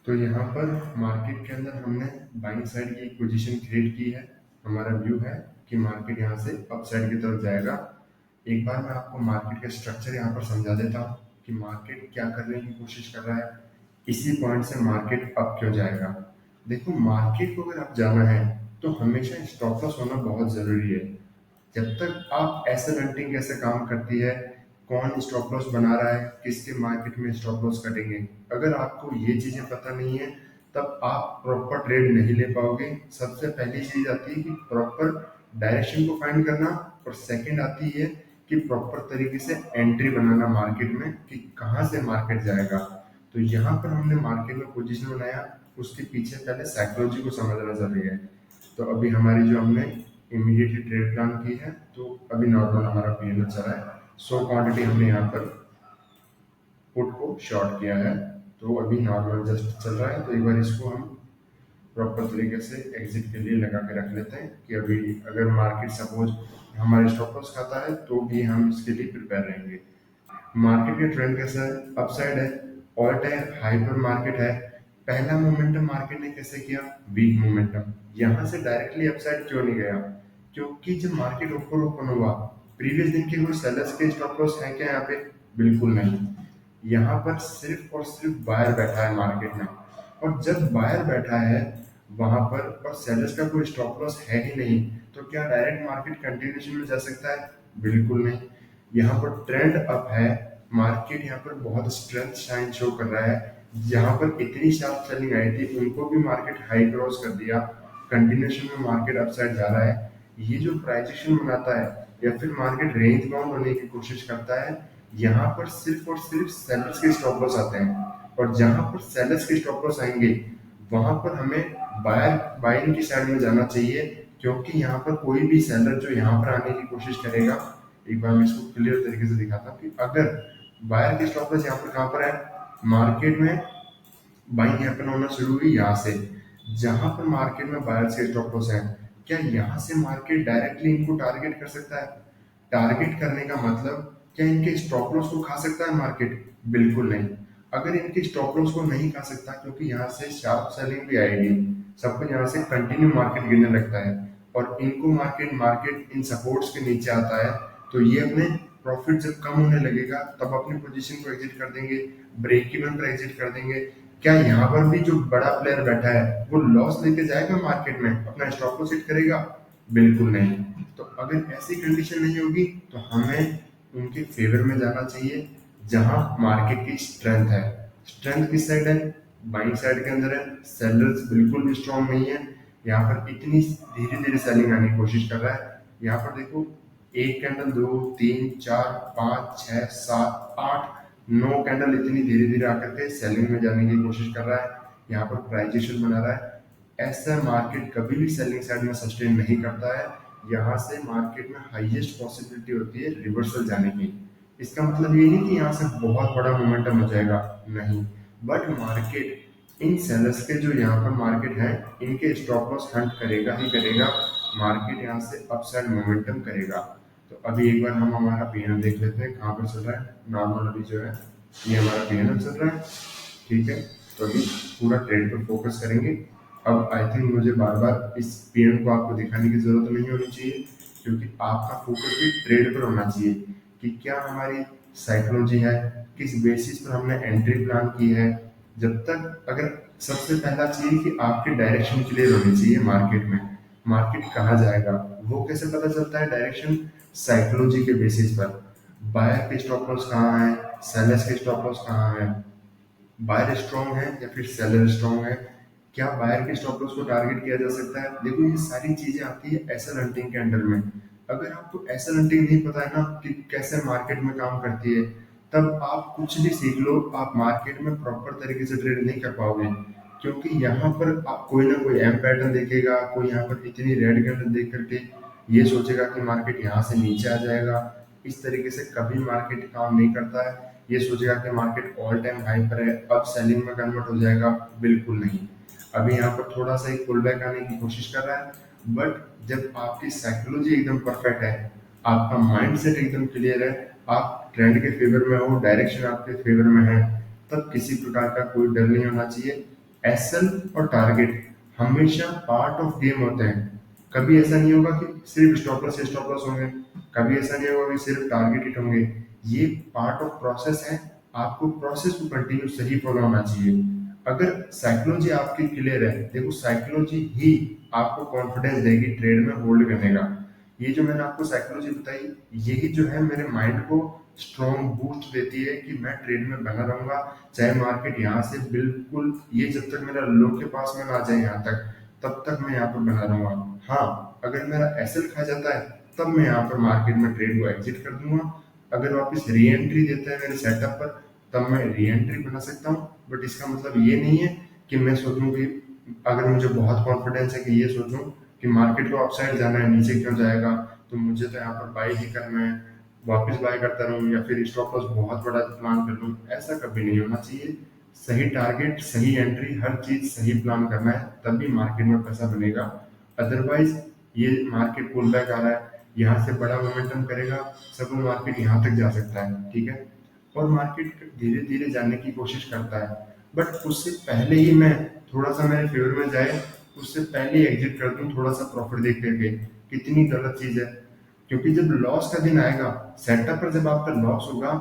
तो यहाँ पर मार्केट के अंदर हमने बाइंग साइड की एक पोजीशन क्रिएट की है। हमारा व्यू है कि मार्केट यहाँ से अप साइड की तरफ जाएगा। एक बार मैं आपको मार्केट का स्ट्रक्चर यहाँ पर समझा देता हूँ कि मार्केट क्या करने की कोशिश कर रहा है, इसी पॉइंट से मार्केट अप क्यों जाएगा। देखो, मार्केट को अगर आप जाना है तो हमेशा स्टॉप लॉस होना बहुत ज़रूरी है। जब तक आप एसेट हंटिंग कैसे काम करती है, कौन स्टॉप लॉस बना रहा है, किसके मार्केट में स्टॉप लॉस कटेंगे, अगर आपको ये चीजें पता नहीं है तब आप प्रॉपर ट्रेड नहीं ले पाओगे। सबसे पहली चीज आती है कि प्रॉपर डायरेक्शन को फाइंड करना, और सेकंड आती है कि प्रॉपर तरीके से एंट्री बनाना मार्केट में कि कहाँ से मार्केट जाएगा। तो यहाँ पर हमने मार्केट में पोजीशन बनाया, उसके पीछे पहले साइकोलॉजी को समझना जरूरी है। तो अभी हमारी जो हमने इमीडिएटली ट्रेड प्लान की है, तो अभी नॉर्मल हमारा पीएनएल चल रहा है। 100 क्वांटिटी हमने यहाँ पर पुट को शॉर्ट किया है, तो अभी नॉर्मल जस्ट चल रहा है। तो एक बार इसको हम प्रॉपर तरीके से एग्जिट के लिए लगा के रख लेते हैं कि अभी अगर मार्केट सपोज हमारे स्टॉप लॉस खाता है तो भी हम इसके लिए प्रिपेयर रहेंगे। मार्केट का ट्रेंड कैसा है, अपसाइड है, ऑल टाइम हाई पर मार्केट है। पहला मोमेंटम मार्केट ने कैसे किया, वीक मोमेंटम, यहां से डायरेक्टली अपसाइड क्यों नहीं गया, क्योंकि जब मार्केट ऊपर ओपन हुआ, प्रीवियस दिन के कोई सेलर्स के स्टॉप लॉस है क्या यहाँ पे, बिल्कुल नहीं। यहाँ पर सिर्फ और सिर्फ बायर बैठा है मार्केट में, और जब बायर बैठा है वहां पर और सेलर्स का कोई स्टॉप लॉस है ही नहीं, तो क्या डायरेक्ट मार्केट कंटिन्यूएशन में जा सकता है, बिल्कुल नहीं। यहाँ पर ट्रेंड अप है, मार्केट यहाँ पर बहुत स्ट्रेंथ शाइन शो कर रहा है। जहाँ पर इतनी शार्प सेलिंग आई थी उनको भी मार्केट हाई क्रॉस कर दिया, कंटिन्यूएशन में मार्केट अपसाइड जा रहा है। ये जो प्राइजेशन बनाता है या फिर मार्केट रेंज बाउंड होने की कोशिश करता है, यहाँ पर सिर्फ और सिर्फ सेलर्स के स्टॉप लॉस आते हैं, और जहाँ पर सेलर्स के स्टॉप लॉस आएंगे वहां पर हमें बायर बाइंग की साइड में जाना चाहिए, क्योंकि यहाँ पर कोई भी सेलर जो यहाँ पर आने की कोशिश करेगा, एक बार मैं इसको क्लियर तरीके से दिखाता हूँ कि अगर बायर की स्टॉप लॉस यहाँ पर कहाँ पर है, मार्केट में बाइंग हैपन होना शुरू हुई यहाँ से। जहां पर मार्केट में बायर्स के स्टॉप लॉस है, क्या यहाँ से मार्केट डायरेक्टली इनको टारगेट कर सकता है, टारगेट करने का मतलब क्या इनके स्टॉप लॉस को खा सकता है मार्केट, बिल्कुल नहीं। अगर इनके स्टॉप लॉस को नहीं खा सकता, क्योंकि यहाँ से शार्प सेलिंग भी आएगी, सब कुछ यहाँ से कंटिन्यू मार्केट गिरने लगता है, और इनको मार्केट मार्केट इन सपोर्ट्स के नीचे आता है, तो ये अपने प्रॉफिट जब कम होने लगेगा तब अपनी पोजीशन को एग्जिट कर देंगे, ब्रेक इवन पर एग्जिट कर देंगे। क्या यहाँ पर भी जो बड़ा प्लेयर बैठा है वो लॉस लेके जाएगा मार्केट में, अपना स्टॉप लॉस हिट करेगा, बिल्कुल नहीं। तो अगर ऐसी कंडीशन नहीं होगी तो हमें उनके फेवर में जाना चाहिए जहां मार्केट की स्ट्रेंथ है। स्ट्रेंथ किस साइड है, बाइंग साइड के अंदर है। सेलर्स बिल्कुल भी स्ट्रॉन्ग नहीं है, यहाँ पर इतनी धीरे धीरे सेलिंग आने की कोशिश कर रहा है। यहाँ पर देखो, एक कैंडल, दो, तीन, चार, पाँच, छह, सात, आठ, 9 कैंडल इतनी धीरे धीरे आकर के सेलिंग में जाने की कोशिश कर रहा है, यहाँ पर प्राइजेशन बना रहा है। ऐसा मार्केट कभी भी सेलिंग साइड में सस्टेन नहीं करता है। यहाँ से मार्केट में हाईएस्ट पॉसिबिलिटी होती है रिवर्सल जाने की। इसका मतलब ये नहीं कि यहाँ से बहुत बड़ा मोमेंटम हो जाएगा, नहीं, बट मार्केट इन सेलर्स के जो यहाँ पर मार्केट है इनके स्टॉप लॉस हंट करेगा ही करेगा, मार्केट यहाँ से अपसाइड मोमेंटम करेगा। तो अभी एक बार हम हमारा पीएनएल देख लेते हैं कहाँ पर चल रहा है। नॉर्मल अभी जो है ये हमारा पीएनएल चल रहा है, ठीक है। तो अभी पूरा ट्रेड पर फोकस करेंगे। अब आई थिंक मुझे बार बार इस पीएनएल को आपको दिखाने की जरूरत नहीं होनी चाहिए, क्योंकि आपका फोकस भी ट्रेड पर होना चाहिए कि क्या हमारी साइकोलॉजी है, किस बेसिस पर हमने एंट्री प्लान की है। जब तक अगर सबसे पहला चीज कि आपकी डायरेक्शन क्लियर होनी चाहिए मार्केट में, मार्केट कहाँ जाएगा वो कैसे पता चलता है, डायरेक्शन साइकोलॉजी के बेसिस पर। बायर के स्टॉप लॉस कहाँ है, सेलर्स के स्टॉप लॉस कहाँ है, बायर स्ट्रॉन्ग है या फिर सेलर स्ट्रॉन्ग है, क्या बायर के स्टॉप लॉस को टारगेट किया जा सकता है। देखो, ये सारी चीजें आती है एसएल हंटिंग के अंडर में। अगर आपको एसएल हंटिंग नहीं पता है ना कि कैसे मार्केट में काम करती है, तब आप कुछ भी सीख लो, आप मार्केट में प्रॉपर तरीके से ट्रेड नहीं कर पाओगे। क्योंकि यहाँ पर आप कोई ना कोई एम पैटर्न देखेगा, कोई यहाँ पर इतनी रेड कैंडल देख करके ये सोचेगा कि मार्केट यहाँ से नीचे आ जाएगा। इस तरीके से कभी मार्केट काम नहीं करता है। ये सोचेगा कि मार्केट ऑल टाइम हाई पर है, अब सेलिंग में कन्वर्ट हो जाएगा, बिल्कुल नहीं। अभी यहाँ पर थोड़ा सा एक पुल बैक आने की कोशिश कर रहा है, बट जब आपकी साइकोलॉजी एकदम परफेक्ट है, आपका माइंड सेट एकदम क्लियर है, आप ट्रेंड के फेवर में हो, डायरेक्शन आपके फेवर में है, तब किसी प्रकार का कोई डर नहीं होना चाहिए। एसएल और टारगेट हमेशा पार्ट ऑफ गेम होते हैं। कभी ऐसा नहीं होगा कि सिर्फ स्टॉप लॉस होंगे, कभी ऐसा नहीं होगा कि सिर्फ टारगेट हिट होंगे। ये पार्ट ऑफ प्रोसेस है। आपको प्रोसेस को कंटिन्यू सही फॉलो होना चाहिए। अगर साइकोलॉजी आपकी क्लियर है, देखो साइकोलॉजी ही आपको कॉन्फिडेंस देगी ट्रेड में होल्ड करने का। ये जो मैंने आपको साइकोलॉजी बताई, यही जो है मेरे माइंड को स्ट्रॉन्ग बूस्ट देती है कि मैं ट्रेड में बना रहूंगा, चाहे मार्केट यहाँ से बिल्कुल ये जब तक मेरा लो के पास में ना जाए यहाँ तक, तब तक मैं यहाँ पर बना रहूंगा। हाँ, अगर मेरा एसएल खा जाता है तब मैं यहाँ पर मार्केट में ट्रेड को एग्जिट कर दूंगा। अगर वापस री एंट्री देता है मेरे सेटअप पर, तब मैं री एंट्री बना सकता हूँ। बट इसका मतलब ये नहीं है कि मैं सोचूं कि अगर मुझे बहुत कॉन्फिडेंस है कि ये सोचूं कि मार्केट को अपसाइड जाना है, नीचे क्यों जाएगा, तो मुझे तो यहाँ पर बाई ही करना है, वापस बाय करता रहूं या फिर स्टॉप लॉस बहुत बड़ा प्लान कर लूं। ऐसा कभी नहीं होना चाहिए। सही टारगेट, सही एंट्री, हर चीज सही प्लान करना है, तभी मार्केट में पैसा बनेगा। अदरवाइज ये मार्केट पुल बैक आ रहा है, यहाँ से बड़ा मोमेंटम करेगा, सब मार्केट यहाँ तक जा सकता है, ठीक है। और मार्केट धीरे धीरे जाने की कोशिश करता है, बट उससे पहले ही मैं थोड़ा सा मेरे फेवर में जाए, उससे पहले एग्जिट कर दूं थोड़ा सा प्रॉफिट देख करके। कितनी गलत चीज है। क्योंकि जब लॉस का दिन आएगा, सेटअप पर जब आपका लॉस होगा,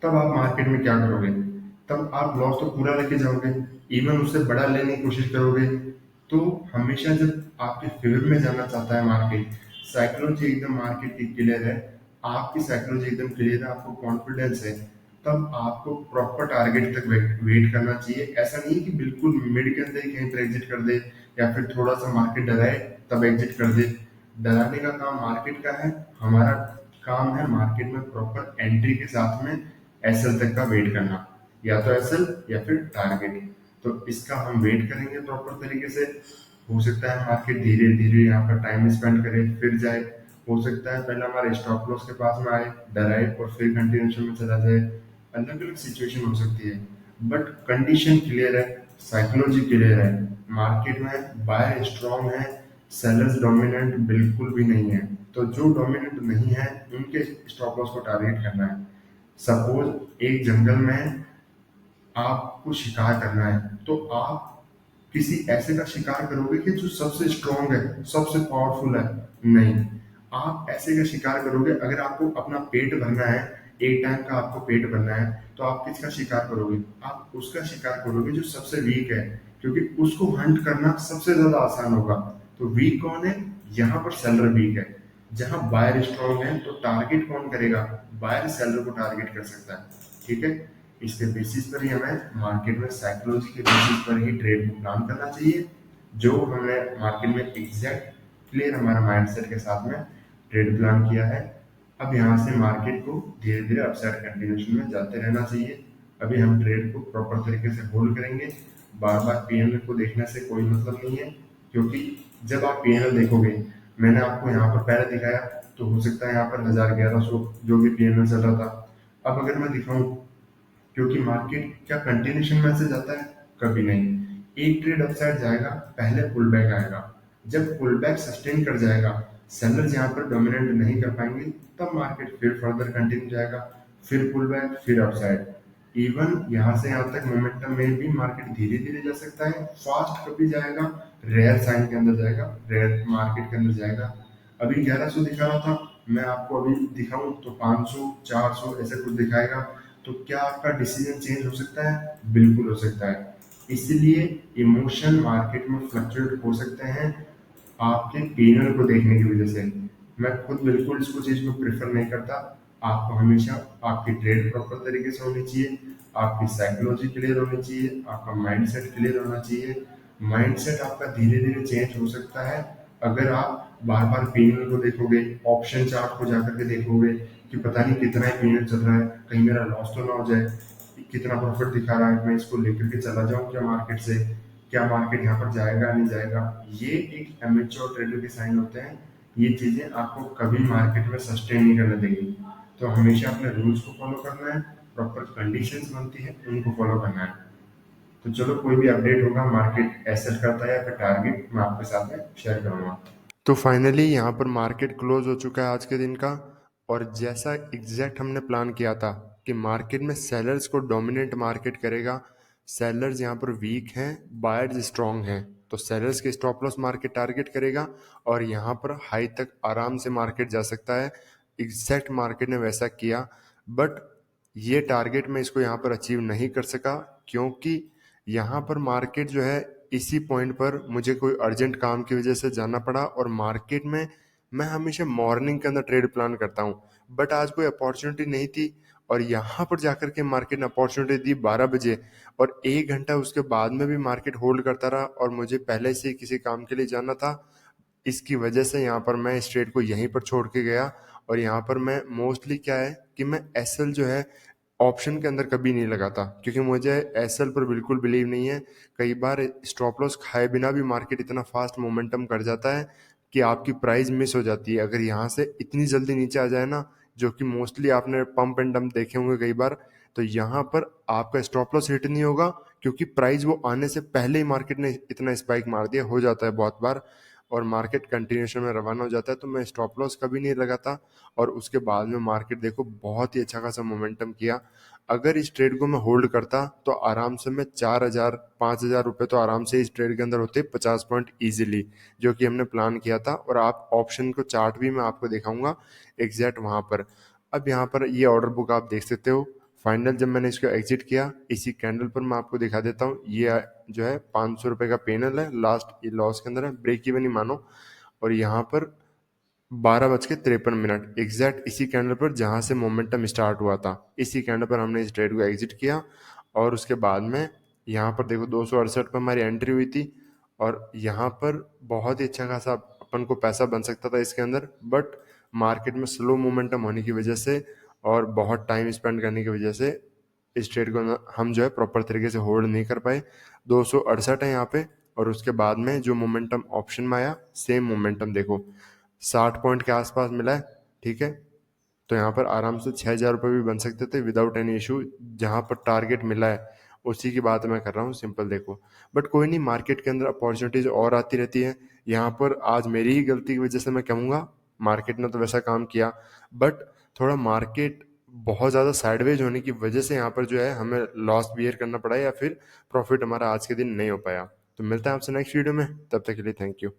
तब आप मार्केट में क्या करोगे? तब आप लॉस तो पूरा लेके जाओगे, इवन उससे बड़ा लेने की कोशिश करोगे। तो हमेशा जब आपके फेवर में जाना चाहता है मार्केट, साइकोलॉजी एकदम मार्केट की क्लियर है, आपकी साइकोलॉजी एकदम क्लियर है, आपको कॉन्फिडेंस है, तब आपको प्रॉपर टारगेट तक वेट करना चाहिए। ऐसा नहीं है कि बिल्कुल मिड के अंदर ही कहीं पर एग्जिट कर दे, या फिर थोड़ा सा मार्केट डराए तब एग्जिट कर दे। डराने का काम मार्केट का है, हमारा काम है मार्केट में प्रॉपर एंट्री के साथ में एसएल तक का वेट करना, या तो एसएल या फिर टारगेट। तो इसका हम वेट करेंगे प्रॉपर तरीके से। हो सकता है मार्केट धीरे धीरे यहाँ पर टाइम स्पेंड करे फिर जाए, हो सकता है पहले हमारे स्टॉप लॉस के पास में आए, डराए और फिर कंटिन्यूशन में चला जाए। अलग अलग सिचुएशन हो सकती है, बट कंडीशन क्लियर है, साइकोलॉजी क्लियर है। मार्केट में बाय स्ट्रॉन्ग है, सेलर्स डोमिनेंट बिल्कुल भी नहीं है। तो जो डोमिनेंट नहीं है उनके स्टॉप लॉस को टारगेट करना है। सपोज एक जंगल में आपको शिकार करना है, तो आप किसी ऐसे का शिकार करोगे कि जो सबसे स्ट्रांग है, सबसे पावरफुल है? नहीं। आप ऐसे का शिकार करोगे, अगर आपको अपना पेट भरना है, एक टाइम का आपको पेट भरना है, तो आप किसका शिकार करोगे? आप उसका शिकार करोगे जो सबसे वीक है, क्योंकि उसको हंट करना सबसे ज्यादा आसान होगा। तो वीक कौन है? यहाँ पर सेलर वीक है। जहां बायर स्ट्रांग है, तो टारगेट कौन करेगा? बायर सेलर को टारगेट कर सकता है, ठीक है। इसके बेसिस पर ही हमें मार्केट में साइकोलॉजी के बेसिस पर ही ट्रेड को प्लान करना चाहिए। जो हमने मार्केट में एग्जैक्ट क्लियर हमारा माइंडसेट के साथ में ट्रेड प्लान किया है, अब यहाँ से मार्केट को धीरे धीरे अपसाइड कंटिन्यूशन में जाते रहना चाहिए। अभी हम ट्रेड को प्रॉपर तरीके से होल्ड करेंगे। बार बार पीएनएल को देखने से कोई मतलब नहीं है, क्योंकि जब आप पीएनएल देखोगे, मैंने आपको यहाँ पर पहले दिखाया, तो हो सकता है यहाँ पर 1100 जो भी पीएनएल चल रहा था। अब अगर मैं दिखाऊं, क्योंकि मार्केट क्या कंटिन्यूशन में से जाता है? कभी नहीं। एक ट्रेड अपसाइड जाएगा, पहले पुल बैक आएगा। जब पुल बैक सस्टेन कर जाएगा, सेलर्स यहाँ पर डोमिनेट नहीं कर पाएंगे, तब मार्केट फिर फर्दर कंटिन्यू जाएगा, फिर पुल बैक, फिर अपसाइड। इवन यहाँ से यहाँ तक मोमेंटम में भी मार्केट धीरे धीरे जा सकता है, फास्ट कभी जाएगा, रेयर साइन के अंदर जाएगा, रेयर मार्केट के अंदर जाएगा। अभी 1100 दिखा रहा था, मैं आपको अभी दिखाऊं तो 500 400 ऐसे कुछ दिखाएगा। तो क्या आपका डिसीजन चेंज हो सकता है? बिल्कुल हो सकता है। इसलिए इमोशन मार्केट में फ्लक्चुएट हो सकते हैं आपके पीनल को देखने की वजह से। मैं खुद बिल्कुल इसको चीज को प्रेफर नहीं करता। आपको हमेशा आपकी ट्रेड प्रॉपर तरीके से होनी चाहिए, आपकी साइकोलॉजी क्लियर होनी चाहिए, आपका माइंडसेट क्लियर होना चाहिए। माइंडसेट आपका धीरे धीरे चेंज हो सकता है अगर आप बार बार पीनल को देखोगे, ऑप्शन चार्ट को जाकर के देखोगे कि पता नहीं कितना ही पीनल चल रहा है, कहीं मेरा लॉस तो ना हो जाए, कितना प्रॉफिट दिखा रहा है, मैं इसको लेकर के चला जाऊं क्या मार्केट से, क्या मार्केट यहाँ पर जाएगा नहीं जाएगा। ये एक एमेच्योर ट्रेडर के साइन होते हैं। ये चीजें आपको कभी मार्केट में सस्टेन नहीं करने देगी। तो हमेशा अपने रूल्स को फॉलो करना है, प्रॉपर कंडीशंस बनती है उनको फॉलो करना है। तो चलो, कोई भी अपडेट होगा मार्केट एसेट करता है या फिर टारगेट, मैं आपके साथ में शेयर करूंगा। तो फाइनली यहाँ पर मार्केट क्लोज हो चुका है आज के दिन का। और जैसा एग्जैक्ट हमने प्लान किया था कि मार्केट में सेलर्स को डोमिनेंट मार्केट करेगा, सेलर्स यहाँ पर वीक हैं, बायर्स स्ट्रॉन्ग हैं, तो सेलर्स के स्टॉप लॉस मार्केट टारगेट करेगा और यहाँ पर हाई तक आराम से मार्केट जा सकता है। एग्जैक्ट मार्केट ने वैसा किया, बट ये टारगेट मैं इसको यहाँ पर अचीव नहीं कर सका, क्योंकि यहाँ पर मार्केट जो है इसी पॉइंट पर मुझे कोई अर्जेंट काम की वजह से जाना पड़ा, और मार्केट में मैं हमेशा मॉर्निंग के अंदर ट्रेड प्लान करता हूँ, बट आज कोई अपॉर्चुनिटी नहीं थी, और यहाँ पर जाकर के मार्केट ने अपॉर्चुनिटी दी 12 बजे, और 1 घंटा उसके बाद में भी मार्केट होल्ड करता रहा, और मुझे पहले से ही किसी काम के लिए जाना था। इसकी वजह से यहाँ पर मैं इस ट्रेड को यहीं पर छोड़ के गया, और यहाँ पर मैं मोस्टली क्या है कि मैं एसएल जो है ऑप्शन के अंदर कभी नहीं लगाता, क्योंकि मुझे एसएल पर बिल्कुल बिलीव नहीं है। कई बार स्टॉप लॉस खाए बिना भी मार्केट इतना फास्ट मोमेंटम कर जाता है कि आपकी प्राइस मिस हो जाती है। अगर यहाँ से इतनी जल्दी नीचे आ जाए ना, जो कि मोस्टली आपने पंप एंड डंप देखे होंगे कई बार, तो यहाँ पर आपका स्टॉप लॉस हिट नहीं होगा, क्योंकि प्राइस वो आने से पहले ही मार्केट ने इतना स्पाइक मार दिया, हो जाता है बहुत बार, और मार्केट कंटिन्यूशन में रवाना हो जाता है। तो मैं स्टॉप लॉस कभी नहीं लगाता, और उसके बाद में मार्केट देखो बहुत ही अच्छा खासा मोमेंटम किया। अगर इस ट्रेड को मैं होल्ड करता तो आराम से मैं 4,000 5,000 रुपये तो आराम से इस ट्रेड के अंदर होते 50 पॉइंट ईजिली, जो कि हमने प्लान किया था। और आप ऑप्शन को चार्ट भी मैं आपको दिखाऊंगा एग्जैक्ट वहां पर। अब यहाँ पर ये ऑर्डर बुक आप देख सकते हो। फाइनल जब मैंने इसको एग्जिट किया, इसी कैंडल पर मैं आपको दिखा देता हूँ। ये जो है 500 रुपये का पैनल है, लास्ट ये लॉस के अंदर है, ब्रेक इवन ही मानो। और यहाँ पर 12:53 एग्जैक्ट इसी कैंडल पर जहां से मोमेंटम स्टार्ट हुआ था, इसी कैंडल पर हमने इस ट्रेड को एग्जिट किया। और उसके बाद में यहाँ पर देखो 268 पर हमारी एंट्री हुई थी, और यहाँ पर बहुत ही अच्छा खासा अपन को पैसा बन सकता था इसके अंदर, बट मार्केट में स्लो मोमेंटम होने की वजह से और बहुत टाइम स्पेंड करने की वजह से इस ट्रेड को हम जो है प्रॉपर तरीके से होल्ड नहीं कर पाए। 268 है यहाँ पे, और उसके बाद में जो मोमेंटम ऑप्शन में आया, सेम मोमेंटम देखो 60 पॉइंट के आसपास मिला है। ठीक है, तो यहाँ पर आराम से 6,000 रुपये भी बन सकते थे विदाउट एनी इशू। जहाँ पर टारगेट मिला है उसी की बात मैं कर रहा हूँ, सिंपल देखो। बट कोई नहीं, मार्केट के अंदर अपॉर्चुनिटीज और आती रहती है। यहाँ पर आज मेरी ही गलती की वजह से मैं कहूँगा, मार्केट ने तो वैसा काम किया, बट थोड़ा मार्केट बहुत ज़्यादा साइडवेज होने की वजह से यहाँ पर जो है हमें लॉस बियर करना पड़ा, या फिर प्रॉफिट हमारा आज के दिन नहीं हो पाया। तो मिलता है आपसे नेक्स्ट वीडियो में, तब तक के लिए थैंक यू।